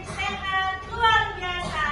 Sehat luar biasa.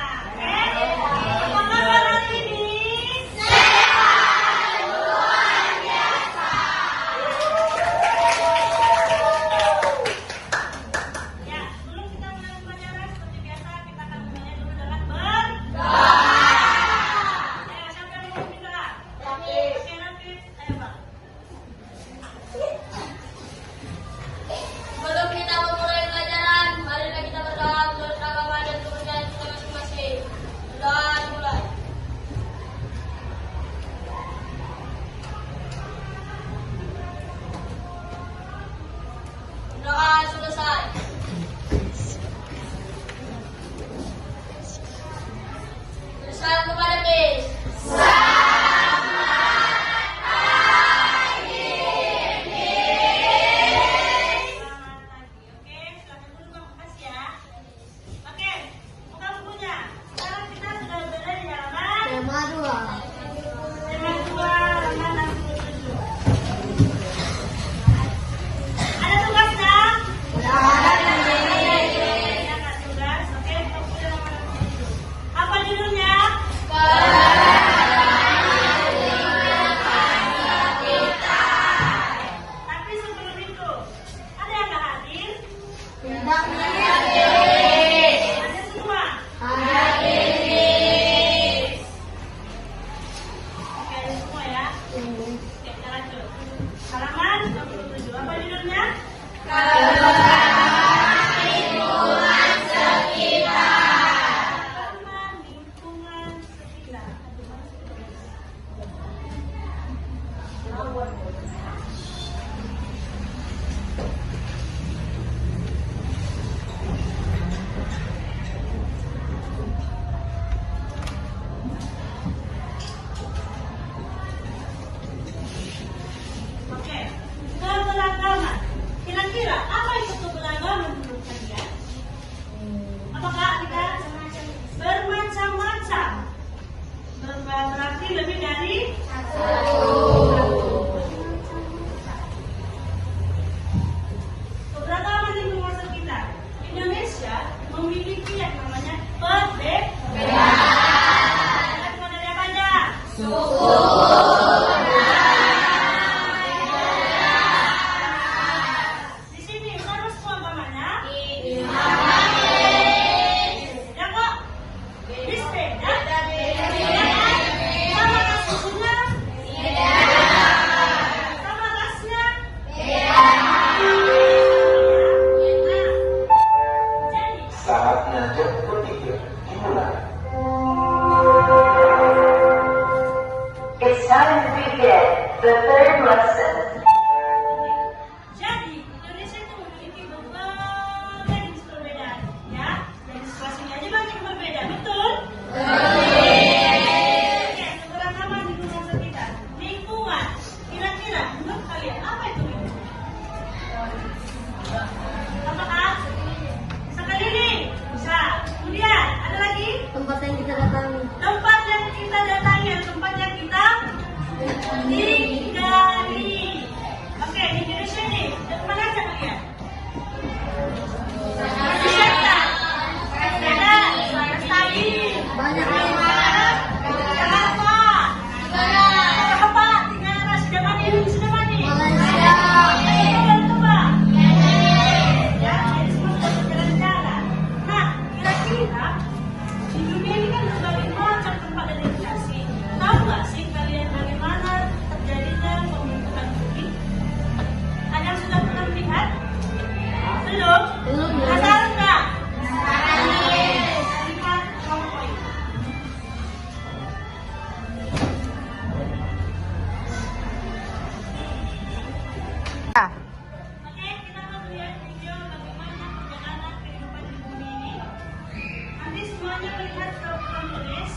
semuanya melihat ke tukang tulis,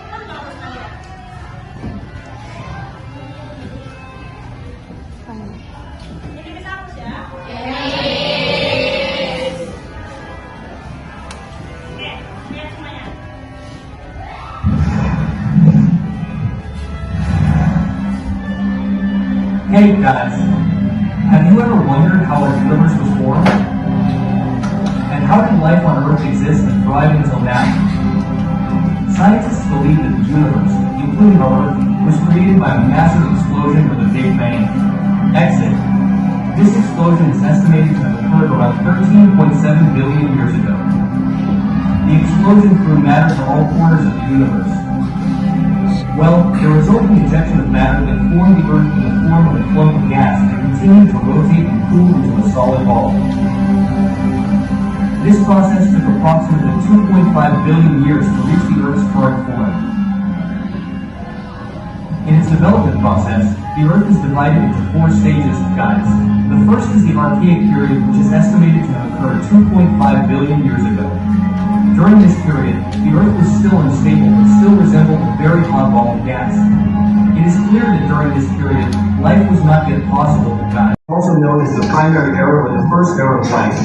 kan bagus kalian. Jadi bisa hapus ya? Oke, lihat semuanya. Hey guys, have you ever wondered how our universe was formed? And how did life on Earth exist and thrive until now? Scientists believe that the universe, including our Earth, was created by a massive explosion with a Big Bang. Exit. This explosion is estimated to have occurred around 13.7 billion years ago. The explosion threw matter to all corners of the universe. Well, the resulting ejection of matter that formed the Earth in the form of a clump of gas and continued to rotate and cool into a solid ball. This process took approximately 2.5 billion years to reach the Earth's current form. In its development process, the Earth is divided into 4 stages, guys. The first is the Archaic period, which is estimated to have occurred 2.5 billion years ago. During this period, the Earth was still unstable but still resembled a very hot ball of gas. It is clear that during this period, life was not yet possible, guys. Also known as the primary era or the first era of life.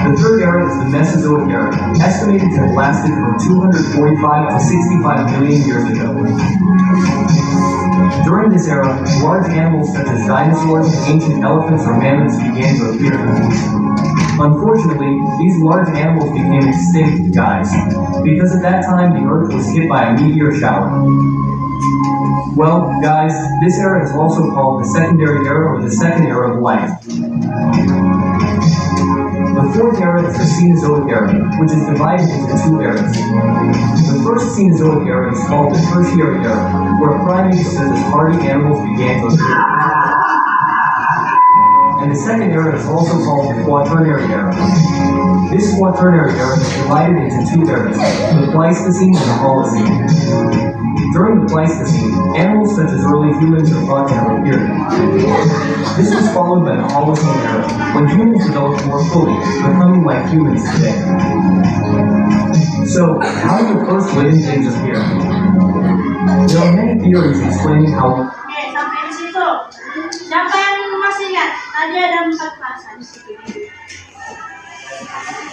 The third era is the Mesozoic era, estimated to have lasted from 245 to 65 million years ago. During this era, large animals such as dinosaurs, ancient elephants, or mammoths began to appear. Unfortunately, these large animals became extinct, guys, because at that time the Earth was hit by a meteor shower. Well, guys, this era is also called the secondary era or the second era of life. The fourth era is the Cenozoic era, which is divided into 2 eras. The first Cenozoic era is called the Tertiary era, where primates such as hardy animals began to appear. And the second era is also called the Quaternary era. This Quaternary era is divided into 2 eras, the Pleistocene and the Holocene. During the Pleistocene, animals such as early humans are thought to have appeared. This was followed by the Holocene era, when humans developed more fully, becoming like humans today. So, how did the first living things appear? There are many theories explaining how. Oke, sampai di situ. Siapa yang masih ingat? Tadi ada 4 bahasa di situ.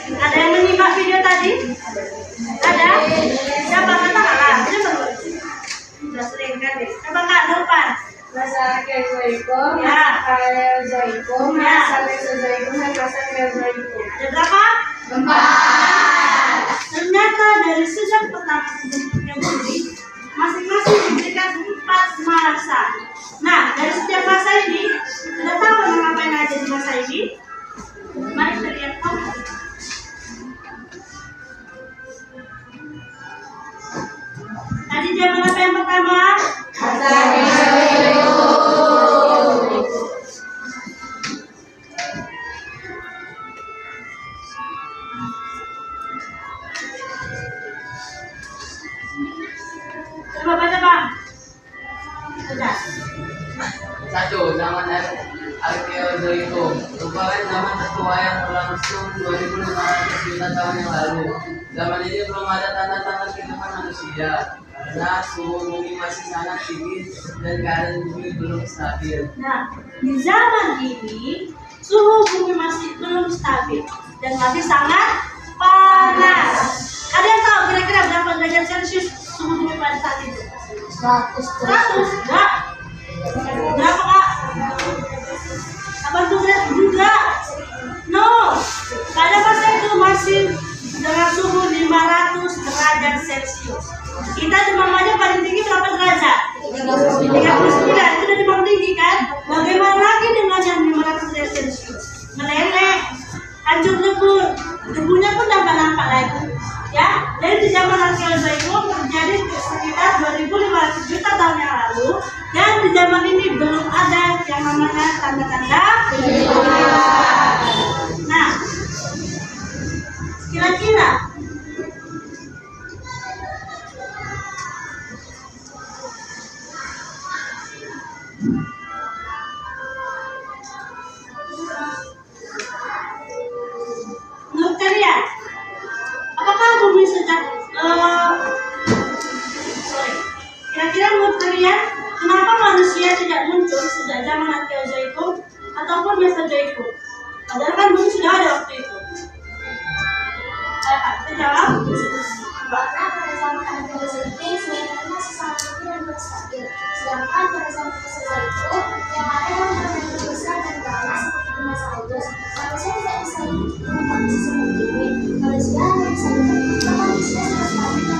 Ada yang menyimak video tadi? Ada? Siapa katakanlah? Siapa? Sudah sering kan? Coba Kak depan. Assalamualaikum. Ya. Assalamualaikum. Ya. Assalamualaikum. Assalamualaikum. Ada berapa? 4. Ternyata dari sejak pertama terbentuknya bumi, masing-masing diberikan 4 masa. Nah, dari setiap masa ini, sudah tahu ngapain aja di masa ini? Mari kita lihat. Tadi zaman apa yang pertama? Coba baca Bang. Baca. 1. Zaman Arkeozoikum merupakan zaman tertua yang berlangsung 2.500 juta tahun yang lalu. Zaman ini belum ada tanda-tanda kehidupan manusia karena suhu bumi masih sangat tinggi dan keadaan bumi belum stabil. Nah, di zaman ini suhu bumi masih belum stabil dan masih sangat panas. Ada yang tahu kira-kira berapa derajat Celcius suhu bumi pada saat itu? 100. Enggak. Berapa Kak? 80 derajat juga. No. Pada masa itu masih dengan suhu 500 derajat Celcius. Kita demam aja paling tinggi berapa derajat? 39. Itu udah demam tinggi kan? Bagaimana lagi dengan yang 500 derajat Celcius? Meleleh, hancur lebur, debunya pun udah nggak nampak lagi. Ya, jadi di zaman Arkeozoikum terjadi sekitar 2.500 juta tahun yang lalu, dan di zaman ini belum ada yang namanya tanda-tanda kehidupan. Nah, kira-kira kondisi seperti ini. Kalau sekarang bisa dikatakan kondisi seperti ini,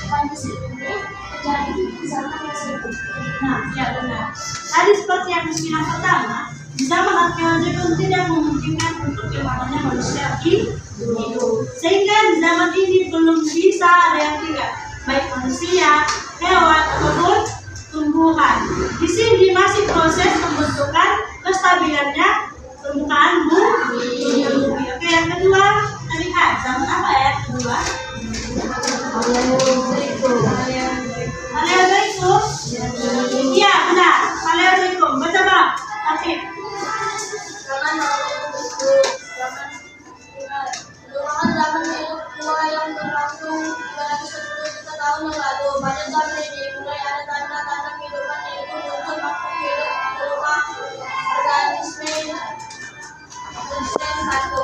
kondisi ini terjadi di zaman yang sibuk. Nah, ya benar. Tadi seperti yang bilang pertama, di zaman arkeologi pun tidak memungkinkan untuk yang namanya manusia hidup. Sehingga di zaman ini belum bisa ada yang tinggal, baik manusia, hewan, ataupun tumbuhan. Di sini masih proses pembentukan kestabilannya permukaan bumi. Oke, yang kedua, kita lihat zaman apa ya? Yang kedua, Paleozoikum. Iya, benar. Paleozoikum. Baca bang. Tapi Merupakan zaman hidup tua yang berlangsung 310 juta tahun yang lalu. Pada zaman ini mulai ada tanda-tanda kehidupan yaitu muncul makhluk hidup berupa organisme satu.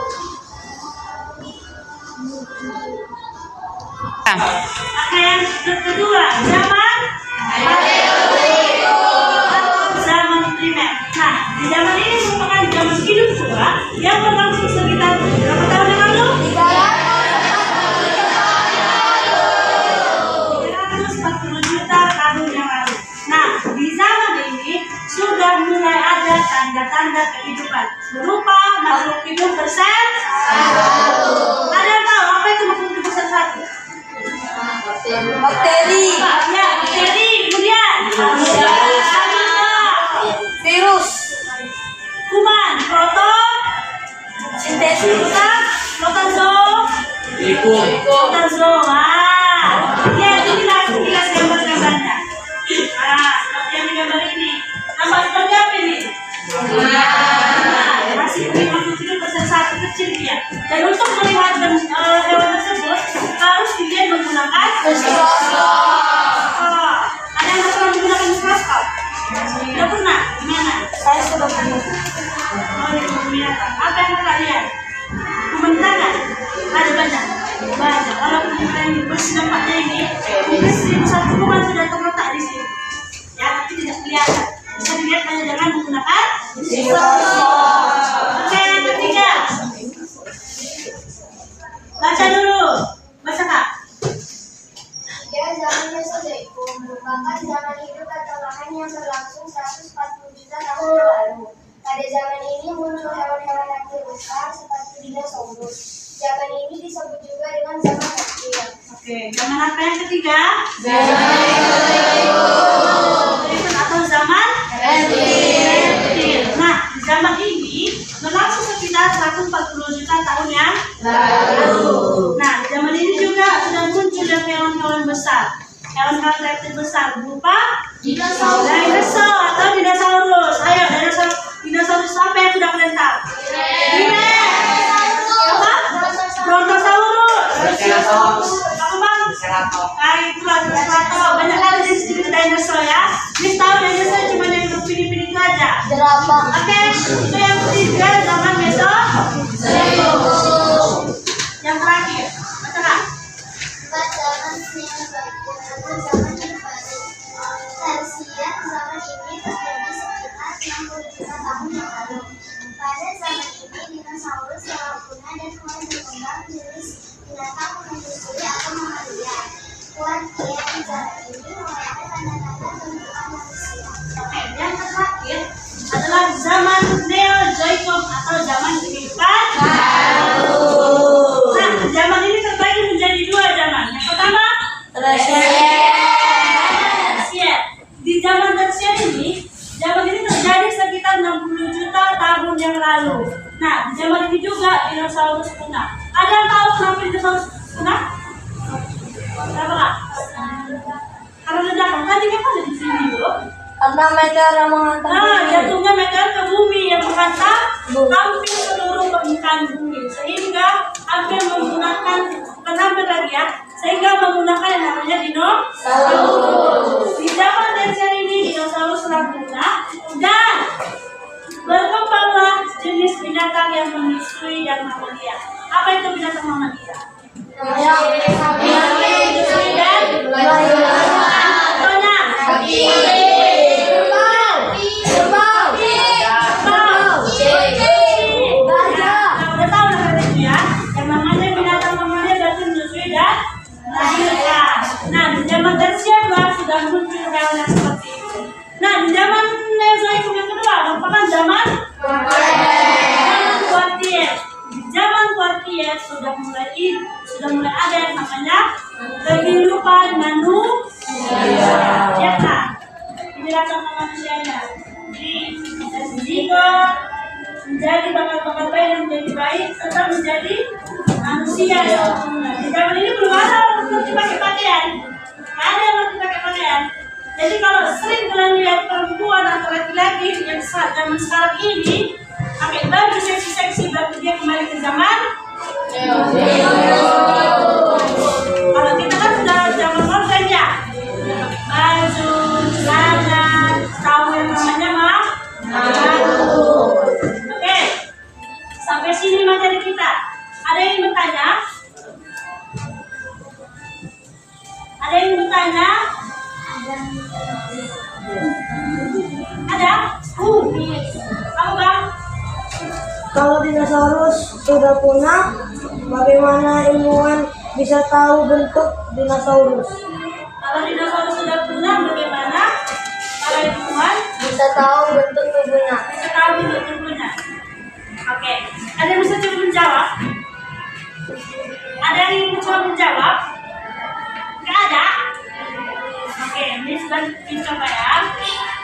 oke, yang kedua, zaman zaman primer. Nah, di zaman ini merupakan zaman hidup tua yang berlangsung sekitar berapa tahun yang lalu? 340 juta tahun yang lalu. Nah, di zaman ini sudah mulai ada tanda-tanda kehidupan berupa makhluk hidup bersatu. Ada yang tahu apa itu makhluk hidup bersatu? Bakteri, Ya, bakteri, kemudian virus, kuman, sintesis, protozoa. Ya, itu jelas gambar-gambarnya. Seperti yang di gambar ini. Gambar seperti apa ini? Masih makhluk hidup bersatu kecil dia. Dan untuk melihat hewan tersebut harus dilihat menggunakan mikroskop. Ada yang pernah menggunakan mikroskop? Tidak pernah? Gimana? saya sudah pernah. Oh, ini binatang. Apa yang kakak lihat? Pembentangan. Ada banyak. Kalau pembentangan ini bersenampaknya ini, mungkin 1.000 kuman sudah terletak di sini. Ya, tapi tidak kelihatan. Bisa dilihat hanya dengan menggunakan mikroskop. Oke, yang ketiga. Baca dulu. Baca kak. Ya, zaman Mesozoikum merupakan zaman hidup perkembangan yang berlangsung 140 juta tahun yang lalu. Pada zaman ini muncul hewan-hewan reptil besar seperti dinosaurus. Zaman ini disebut juga dengan zaman reptil. Oke, zaman apa yang ketiga? Atau zaman reptil. Nah, di zaman ini berlangsung sekitar 140 juta tahun yang lalu. Nah, di zaman ini juga sudah muncul yang hewan-hewan besar. Hewan-hewan reptil besar berupa dinosaurus atau dinosaurus. Ayo, dinosaurus apa yang sudah kalian tahu? Apa? Brontosaurus. Apa bang? Nah, itulah Triceratops. Banyak kali di sini dinosaur ya. Ini tahu dinosaur cuma yang berpilih-pilih itu aja. Jerapah. Oke, itu yang ketiga zaman Mesozoikum. Yang terakhir, baca kak. Zaman Neozoikum atau zaman Invasi Persia. Zaman ini terjadi sekitar 60 juta tahun yang lalu. Pada zaman ini dinosaurus telah punah dan mulai berkembang jenis binatang menyusui atau mamalia. Kemudian di zaman ini mulai ada tanda-tanda pembentukan manusia. Oke, yang terakhir adalah zaman Neozoikum atau zaman kehidupan baru. Nah, zaman ini terbagi menjadi dua zaman. Yang pertama, tersier. Di zaman tersier ini, zaman ini terjadi sekitar 60 juta tahun yang lalu. Nah, di zaman ini juga dinosaurus punah. Ada yang tahu kenapa dinosaurus punah? Kenapa kak? Karena ledakan. Tadi kan ada di sini loh. Karena meteor yang menghantam Nah, bumi. jatuhnya meteor ke bumi yang menghantam hampir seluruh permukaan bumi, sehingga hampir menggunakan, bukan hampir lagi ya, sehingga menggunakan yang namanya dinosaurus. Di zaman tersier ini dinosaurus telah punah dan berkembanglah jenis binatang yang menyusui dan mamalia. Apa itu binatang mamalia? Binatang yang menyusui dan contohnya udah tahu lah kan itu ya. sudah mulai ada yang namanya kehidupan manusia. Ya kan? Inilah contoh manusianya. Jadi jika menjadi bakal baik dan menjadi baik, tetap menjadi manusia yang sempurna. Di zaman ini belum ada orang pakai pakaian. Nggak ada yang pakai pakaian. Jadi kalau sering kalian lihat perempuan atau laki-laki yang zaman sekarang ini pakai baju seksi-seksi, berarti dia kembali ke zaman. Kalau kita kan sudah zaman modern ya, baju, celana, tahu yang namanya mah. Oke, sampai sini materi kita. Ada yang bertanya? Ada yang bertanya? Ada? Kamu bang? Kalau dinosaurus sudah punah, bagaimana ilmuwan bisa tahu bentuk dinosaurus? Kalau dinosaurus sudah punah, bagaimana para ilmuwan Bisa tahu bentuk tubuhnya. bisa tahu bentuk tubuhnya? Oke, ada yang bisa coba menjawab? Ada yang ingin coba menjawab? Nggak ada? Oke, ini sudah dicoba ya.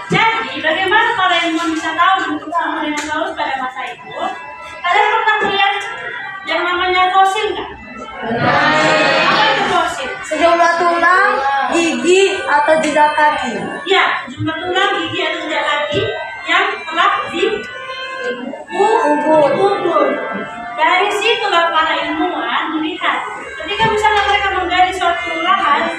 Jadi, bagaimana para ilmuwan bisa tahu bentuk tubuh dinosaurus pada masa itu? Kalian pernah melihat yang namanya fosil nggak? Apa itu fosil? Sejumlah tulang, gigi, atau jejak kaki. Ya, jumlah tulang, gigi atau jejak kaki yang telah dikubur. Dari situlah para ilmuwan melihat. Ketika misalnya mereka menggali suatu lahan,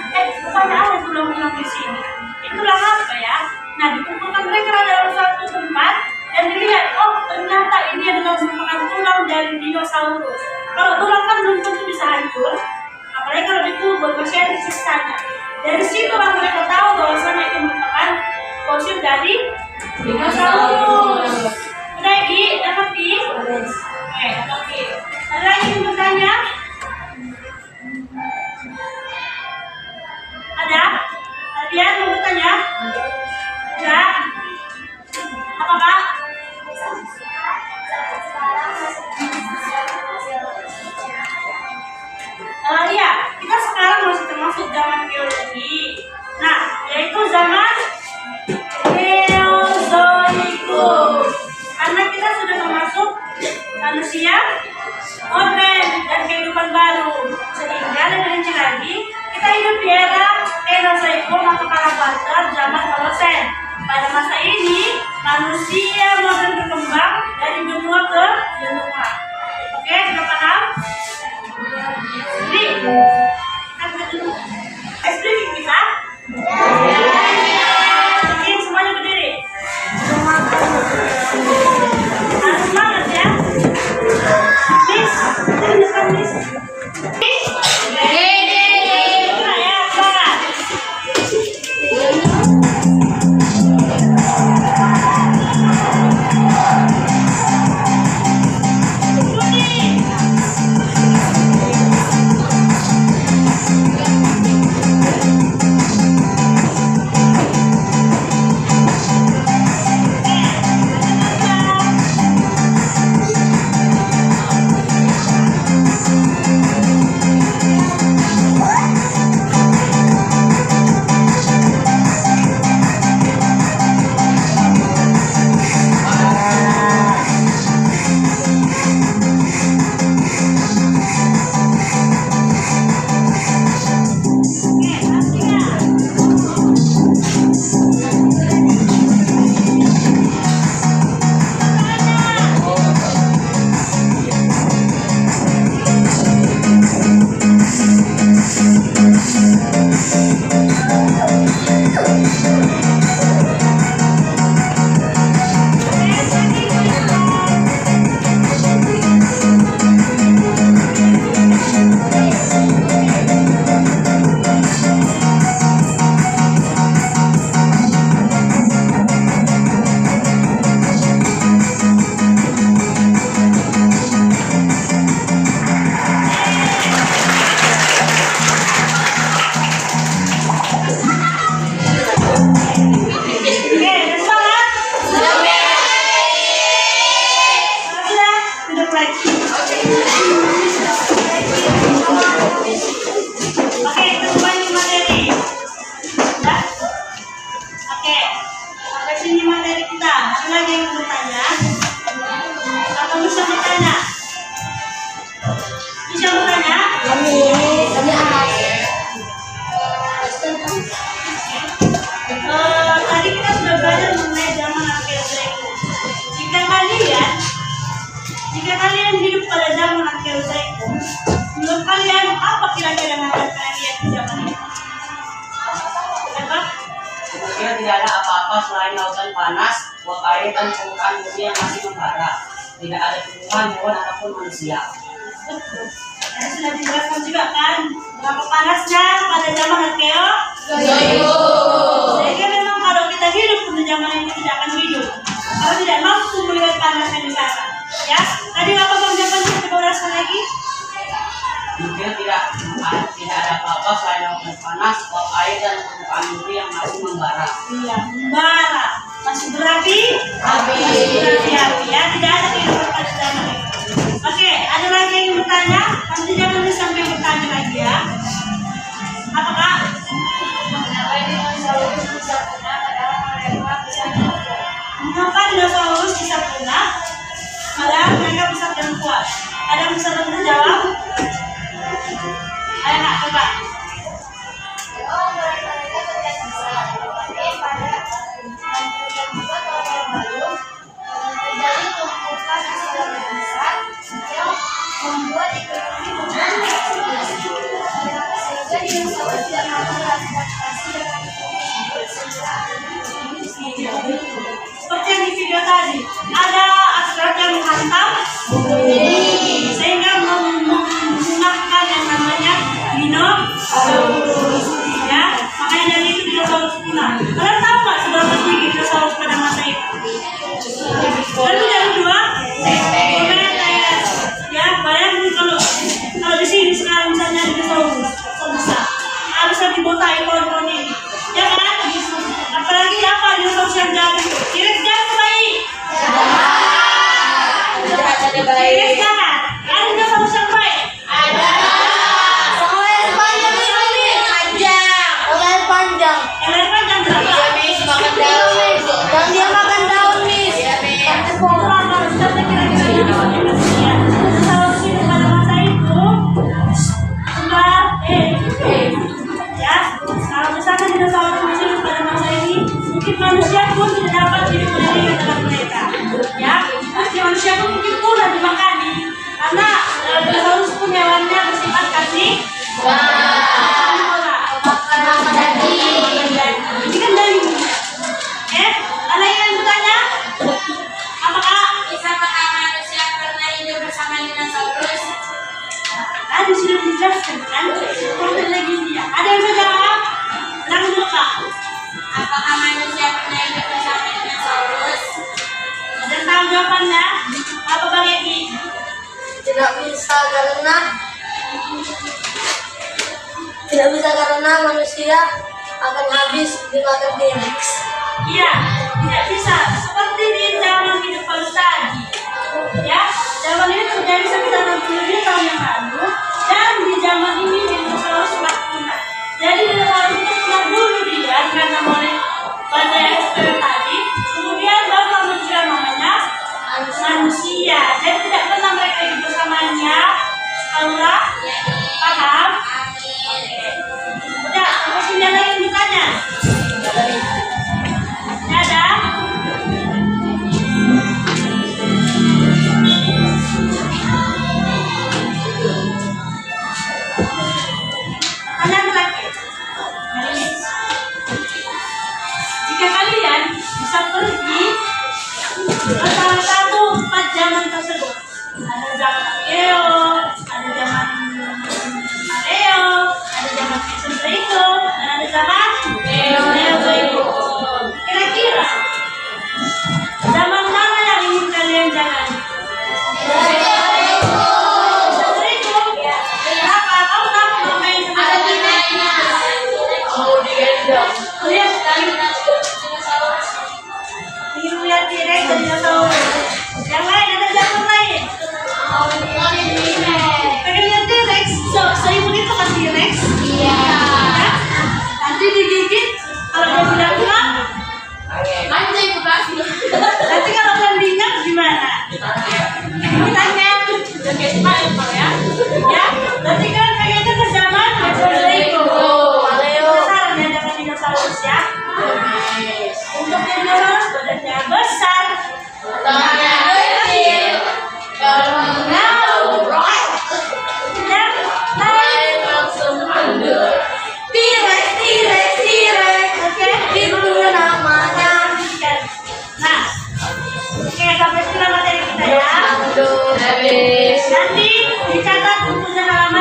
rupanya ada tulang-tulang di sini. Itulah apa ya? Nah, dikumpulkan mereka dalam suatu tempat dan dilihat, oh ternyata ini adalah merupakan tulang dari dinosaurus. Kalau tulang kan belum tentu bisa hancur, apalagi kalau dikubur masih ada sisanya. Dari situlah mereka tahu bahwasanya itu merupakan fosil dari dinosaurus. Udah Gi, dapat Gi? Oke, dapat Gi. Ada lagi yang bertanya? Ada? Kalian mau bertanya? Ada? Apa Pak? Iya, kita sekarang masih termasuk zaman geologi. Nah, yaitu zaman Mesozoikum. Karena kita sudah termasuk manusia modern dan kehidupan baru. Sehingga lebih rinci lagi, kita hidup di era Mesozoikum atau Karawater zaman Holosen. Pada masa ini, manusia modern berkembang dari benua ke benua. Oke, sudah paham? Jadi, kita dulu. Explain kita. Oke, semuanya berdiri. Harus semangat ya. Please, dari depan please. Ya, semangat. selain lautan panas, buah air dan permukaan bumi yang masih membara. Tidak ada tumbuhan, hewan ataupun manusia. Tadi sudah dijelaskan juga kan berapa panasnya pada zaman Arkeo. Sehingga memang kalau kita hidup pada zaman ini tidak akan hidup. Kalau tidak mampu melihat panasnya di sana. Ya, tadi apa bang jawabannya? Coba ulaskan lagi. Mungkin tidak ada apa-apa selain lautan panas, uap air dan permukaan bumi yang masih membara. Iya, membara. Masih berapi? Masih berapi-api ya. Tidak ada kehidupan pada zaman itu. Oke, ada lagi yang ingin bertanya? Nanti jangan sampai bertanya lagi ya. Apakah? Mengapa dinosaurus bisa punah? Padahal mereka besar dan kuat. Ada yang bisa bantu jawab? Ayo nak, coba. Dari tumpukan asteroid besar yang membuat ekonomi berjalan sehingga dinosaurus tidak mampu beradaptasi dengan Seperti yang di video tadi, ada asteroid yang menghantam bumi sehingga memusnahkan yang namanya dinosaurus. Ya, makanya dari itu dinosaurus punah. Kalian tahu nggak seberapa tinggi dinosaurus pada masa itu? Lebih dari 2 meter. Ya, bayangin kalau di sini sekarang misalnya dinosaurus sebesar, bisa dibotai pohon-pohon ini, ya kan? Apalagi apa dinosaurus yang jauh itu? T-Rex jangan baik. T-Rex jangan. Ada dinosaurus yang baik. Panjang. Yang lain panjang berapa? Dan dia makan daun, Miss. Dinosaurus hidup pada masa itu ya, kalau misalkan dinosaurus masih hidup pada masa ini, mungkin manusia pun tidak dapat hidup dari dalam mereka. Ya, pasti manusia pun mungkin punah dimakani karena dinosaurus pun hewannya bersifat kasih. Ini kan daging. Ada yang bertanya? Apakah manusia pernah hidup bersama dinosaurus? tadi sudah dijelaskan kan? Konten lagi dia. Ada yang mau jawab? Jangan dulu Kak. Apakah manusia pernah hidup bersama dinosaurus? Ada yang tahu jawabannya? Apa Bang Eki? Tidak bisa karena manusia akan habis dimakan T-Rex. Iya, tidak bisa. Seperti di zaman hidup Paulus tadi. Ya, zaman ini terjadi sekitar 60 tahun yang lalu. Dan di zaman ini dinosaurus sudah punah. Jadi dinosaurus itu punah dulu dia karena oleh badai asteroid tadi. Kemudian baru muncul namanya manusia. Jadi tidak pernah mereka hidup bersamanya. Aura, paham? Udah, mungkin yang lain ditanya. Ada? Pertanyaan terakhir. Jika kalian bisa pergi ke salah satu 4 zaman tersebut, ada zaman Arkeo, ada zaman Maleo, ada zaman Mesozoikum, dan ada zaman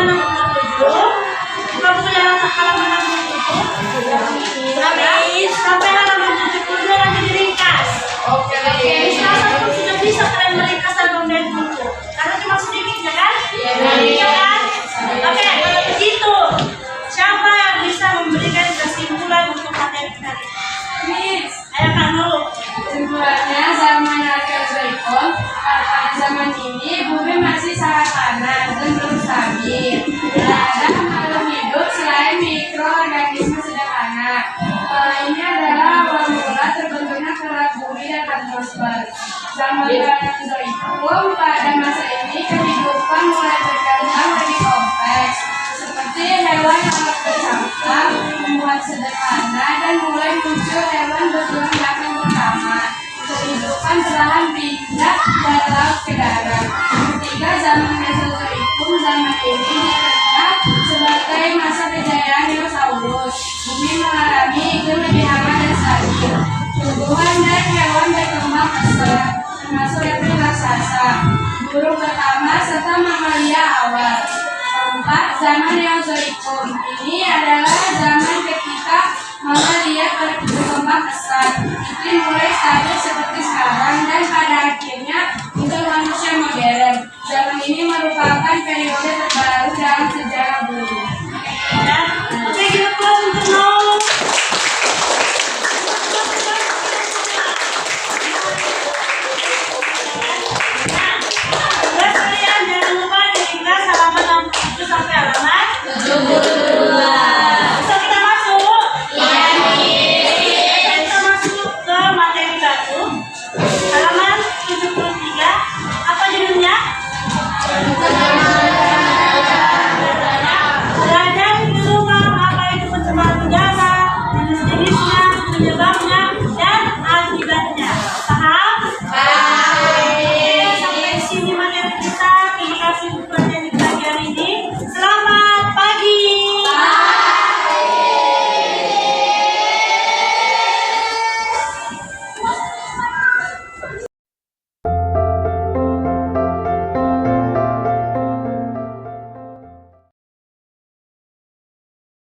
halaman 67. Buka buku yang halaman 67. Sampai halaman 70 nanti diringkas. Oke. Misalkan pun sudah bisa kalian meringkas dan membaca buku. Karena cuma sedikit ya kan? Iya. Iya kan? Oke, kalau begitu. Siapa yang bisa memberikan kesimpulan untuk materi tadi? Miss, Ayo Kak Nurul. kesimpulannya zaman Archaeozoikum, pada zaman ini bumi masih sangat panas dan belum stabil. Tidak ada makhluk hidup selain mikroorganisme sederhana. Ini adalah awal mula terbentuknya kerak bumi dan atmosfer. Zaman Archaeozoikum, pada masa ini kehidupan mulai berkembang lebih kompleks, seperti hewan alat bercakap, membuat sederhana, dan mulai muncul hewan bertulang belakang pertama. Kehidupan perlahan pindah dari laut ke darat. Ketiga, zaman Mesozoikum, zaman ini dikenal sebagai masa kejayaan dinosaurus. Bumi mengalami iklim lebih hangat dan stabil. Tumbuhan dan hewan berkembang pesat, termasuk reptil raksasa, burung pertama, serta mamalia awal. Keempat, zaman Neozoikum. Ini adalah zaman ketika mamalia berkembang pesat. Iklim mulai stabil seperti sekarang dan pada akhirnya untuk manusia modern. Zaman ini merupakan periode terbaru dalam